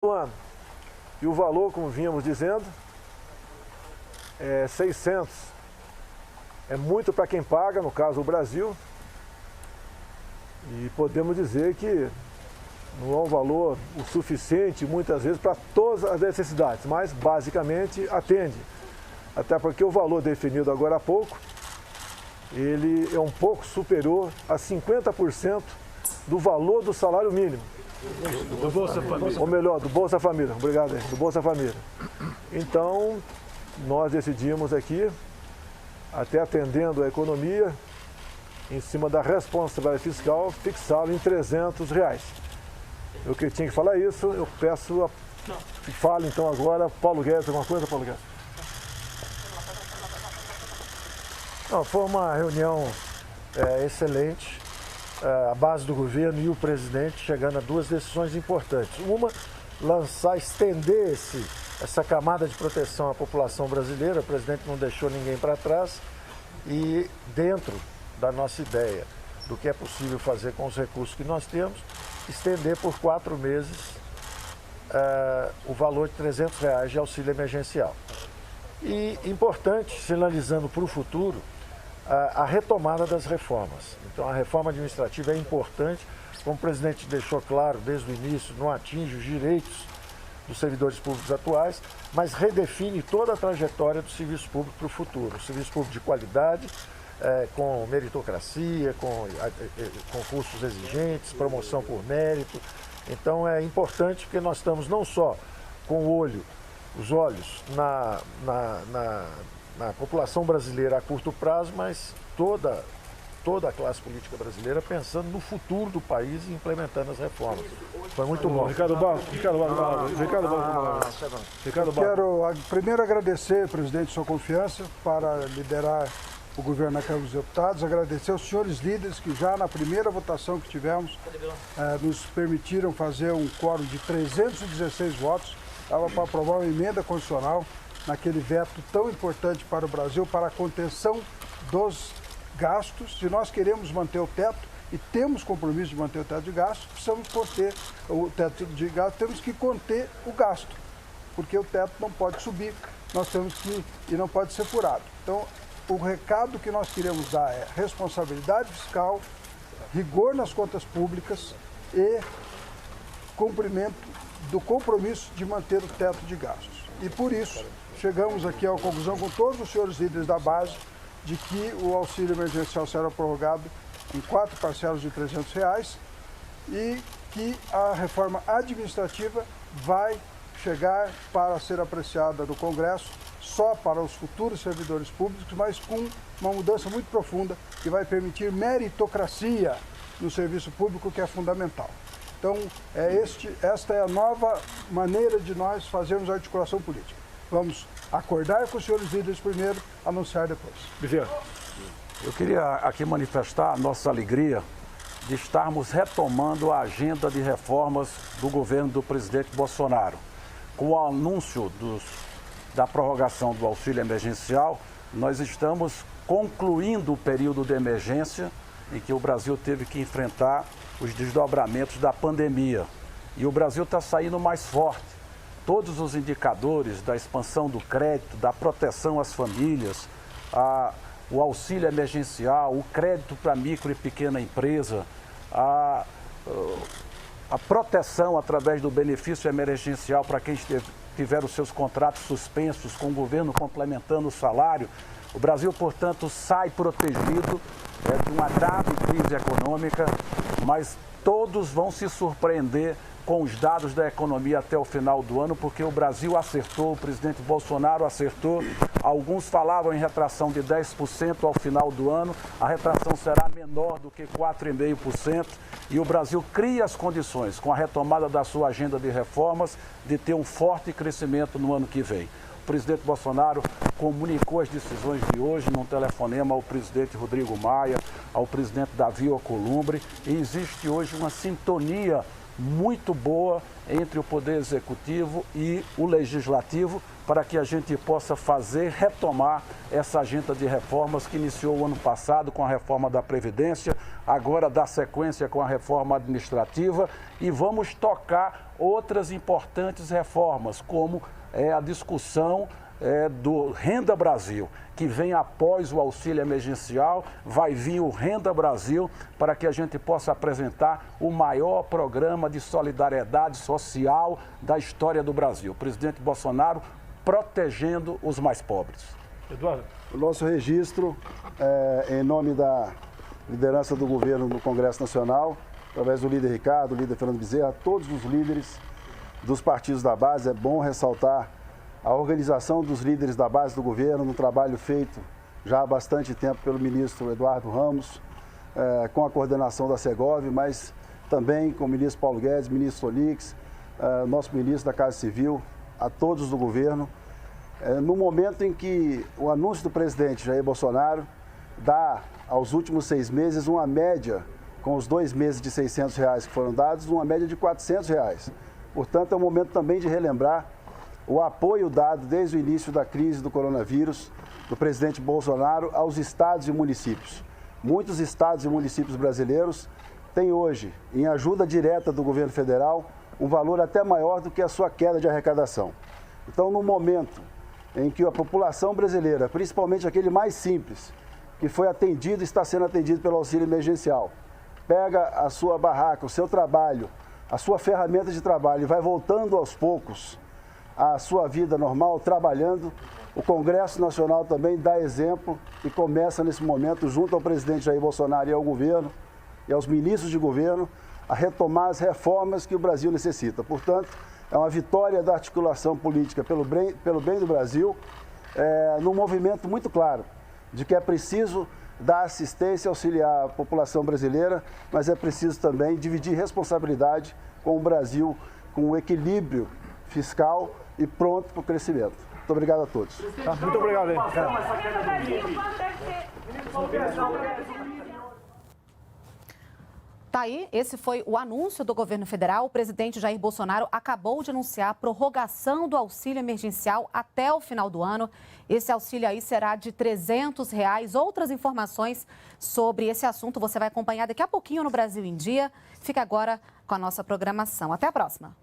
ano. E o valor, como vínhamos dizendo, é 600. É muito para quem paga, no caso o Brasil. E podemos dizer que não é um valor o suficiente, muitas vezes, para todas as necessidades, mas basicamente atende. Até porque o valor definido agora há pouco, ele é um pouco superior a 50% do valor do salário mínimo. Do Bolsa Família. Ou melhor, do Bolsa Família. Obrigado, do Bolsa Família. Então, nós decidimos aqui, até atendendo a economia, em cima da responsabilidade fiscal, fixá-lo em R$300. Eu que tinha que falar isso, eu peço que fale então agora, Paulo Guedes, alguma coisa, Paulo Guedes? Não, foi uma reunião excelente, a base do governo e o presidente chegando a duas decisões importantes. Uma, estender essa camada de proteção à população brasileira, o presidente não deixou ninguém para trás, e dentro da nossa ideia do que é possível fazer com os recursos que nós temos, estender por 4 meses o valor de R$300 de auxílio emergencial. E importante, sinalizando para o futuro, a retomada das reformas. Então, a reforma administrativa é importante, como o presidente deixou claro desde o início, não atinge os direitos dos servidores públicos atuais, mas redefine toda a trajetória do serviço público para o futuro. O serviço público de qualidade, com meritocracia, com concursos exigentes, promoção por mérito. Então, é importante porque nós estamos não só com os olhos na população brasileira a curto prazo, mas toda a classe política brasileira pensando no futuro do país e implementando as reformas. Foi muito bom. Ricardo Barros. Quero primeiro agradecer, presidente, sua confiança para liderar o governo na Câmara dos Deputados, agradecer aos senhores líderes que já na primeira votação que tivemos nos permitiram fazer um quórum de 316 votos, dava para aprovar uma emenda constitucional naquele veto tão importante para o Brasil, para a contenção dos gastos. Se nós queremos manter o teto e temos compromisso de manter o teto de gastos, precisamos conter o teto de gastos, temos que conter o gasto, porque o teto não pode subir, e não pode ser furado. Então, o recado que nós queremos dar é responsabilidade fiscal, rigor nas contas públicas e cumprimento do compromisso de manter o teto de gastos. E por isso, chegamos aqui à conclusão com todos os senhores líderes da base de que o auxílio emergencial será prorrogado em 4 parcelas de R$300 e que a reforma administrativa vai chegar para ser apreciada no Congresso só para os futuros servidores públicos, mas com uma mudança muito profunda que vai permitir meritocracia no serviço público, que é fundamental. Então, esta é a nova maneira de nós fazermos a articulação política. Vamos acordar com os senhores líderes primeiro, anunciar depois. Eu queria aqui manifestar a nossa alegria de estarmos retomando a agenda de reformas do governo do presidente Bolsonaro. Com o anúncio da prorrogação do auxílio emergencial, nós estamos concluindo o período de emergência em que o Brasil teve que enfrentar os desdobramentos da pandemia. E o Brasil está saindo mais forte. Todos os indicadores da expansão do crédito, da proteção às famílias, o auxílio emergencial, o crédito para micro e pequena empresa, a proteção através do benefício emergencial para quem tiver os seus contratos suspensos, com o governo complementando o salário. O Brasil, portanto, sai protegido de uma grave crise econômica, mas todos vão se surpreender com os dados da economia até o final do ano, porque o Brasil acertou, o presidente Bolsonaro acertou. Alguns falavam em retração de 10% ao final do ano, a retração será menor do que 4,5%, e o Brasil cria as condições, com a retomada da sua agenda de reformas, de ter um forte crescimento no ano que vem. O presidente Bolsonaro comunicou as decisões de hoje num telefonema ao presidente Rodrigo Maia, ao presidente Davi Alcolumbre, e existe hoje uma sintonia muito boa entre o Poder Executivo e o Legislativo para que a gente possa retomar essa agenda de reformas que iniciou o ano passado com a reforma da Previdência, agora dá sequência com a reforma administrativa e vamos tocar outras importantes reformas, como a discussão do Renda Brasil, que vem após o auxílio emergencial, vai vir o Renda Brasil para que a gente possa apresentar o maior programa de solidariedade social da história do Brasil. O presidente Bolsonaro protegendo os mais pobres. Eduardo. O nosso registro, em nome da liderança do governo no Congresso Nacional, através do líder Ricardo, do líder Fernando Bezerra, todos os líderes dos partidos da base, é bom ressaltar a organização dos líderes da base do governo, no trabalho feito já há bastante tempo pelo ministro Eduardo Ramos, com a coordenação da Segov, mas também com o ministro Paulo Guedes, ministro Solix, nosso ministro da Casa Civil, a todos do governo. No momento em que o anúncio do presidente Jair Bolsonaro dá aos últimos 6 meses uma média, com os 2 meses de R$600 que foram dados, uma média de R$400. Portanto, é um momento também de relembrar o apoio dado desde o início da crise do coronavírus do presidente Bolsonaro aos estados e municípios. Muitos estados e municípios brasileiros têm hoje, em ajuda direta do governo federal, um valor até maior do que a sua queda de arrecadação. Então, no momento em que a população brasileira, principalmente aquele mais simples, que foi atendido e está sendo atendido pelo auxílio emergencial, pega a sua barraca, o seu trabalho, a sua ferramenta de trabalho e vai voltando aos poucos à sua vida normal, trabalhando, o Congresso Nacional também dá exemplo e começa nesse momento, junto ao presidente Jair Bolsonaro e ao governo e aos ministros de governo, a retomar as reformas que o Brasil necessita. Portanto, é uma vitória da articulação política pelo bem do Brasil, num movimento muito claro de que é preciso dar assistência, auxiliar a população brasileira, mas é preciso também dividir responsabilidade com o Brasil, com o equilíbrio fiscal e pronto para o crescimento. Muito obrigado a todos. Muito obrigado, hein? Tá aí, esse foi o anúncio do governo federal. O presidente Jair Bolsonaro acabou de anunciar a prorrogação do auxílio emergencial até o final do ano. Esse auxílio aí será de R$300. Outras informações sobre esse assunto você vai acompanhar daqui a pouquinho no Brasil em Dia. Fica agora com a nossa programação. Até a próxima.